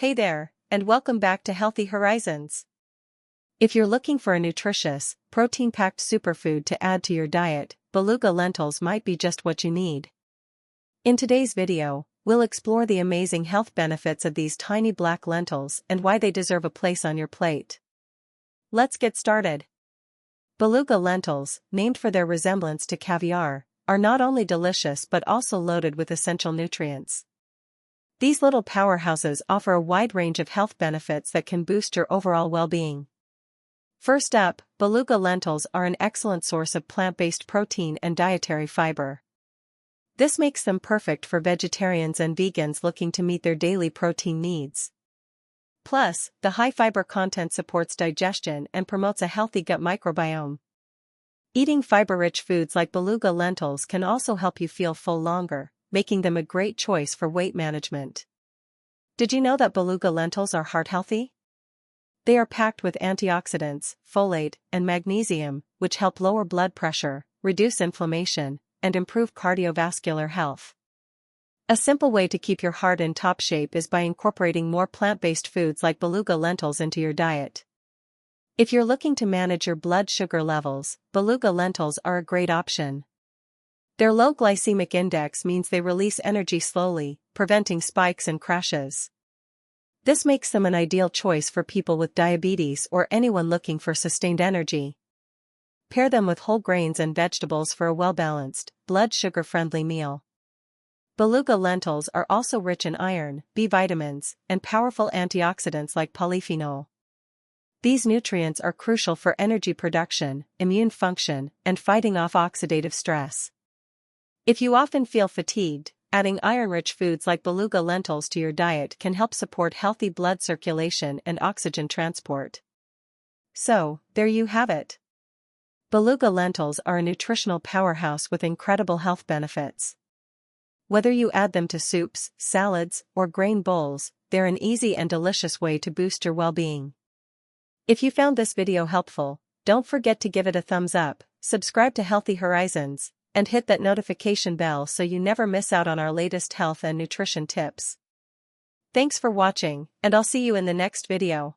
Hey there, and welcome back to Healthy Horizons. If you're looking for a nutritious, protein-packed superfood to add to your diet, beluga lentils might be just what you need. In today's video, we'll explore the amazing health benefits of these tiny black lentils and why they deserve a place on your plate. Let's get started. Beluga lentils, named for their resemblance to caviar, are not only delicious but also loaded with essential nutrients. These little powerhouses offer a wide range of health benefits that can boost your overall well-being. First up, beluga lentils are an excellent source of plant-based protein and dietary fiber. This makes them perfect for vegetarians and vegans looking to meet their daily protein needs. Plus, the high fiber content supports digestion and promotes a healthy gut microbiome. Eating fiber-rich foods like beluga lentils can also help you feel full longer, making them a great choice for weight management. Did you know that beluga lentils are heart-healthy? They are packed with antioxidants, folate, and magnesium, which help lower blood pressure, reduce inflammation, and improve cardiovascular health. A simple way to keep your heart in top shape is by incorporating more plant-based foods like beluga lentils into your diet. If you're looking to manage your blood sugar levels, beluga lentils are a great option. Their low glycemic index means they release energy slowly, preventing spikes and crashes. This makes them an ideal choice for people with diabetes or anyone looking for sustained energy. Pair them with whole grains and vegetables for a well-balanced, blood sugar-friendly meal. Beluga lentils are also rich in iron, B vitamins, and powerful antioxidants like polyphenol. These nutrients are crucial for energy production, immune function, and fighting off oxidative stress. If you often feel fatigued, adding iron-rich foods like beluga lentils to your diet can help support healthy blood circulation and oxygen transport. So, there you have it. Beluga lentils are a nutritional powerhouse with incredible health benefits. Whether you add them to soups, salads, or grain bowls, they're an easy and delicious way to boost your well-being. If you found this video helpful, don't forget to give it a thumbs up, subscribe to Healthy Horizons, and hit that notification bell so you never miss out on our latest health and nutrition tips. Thanks for watching, and I'll see you in the next video.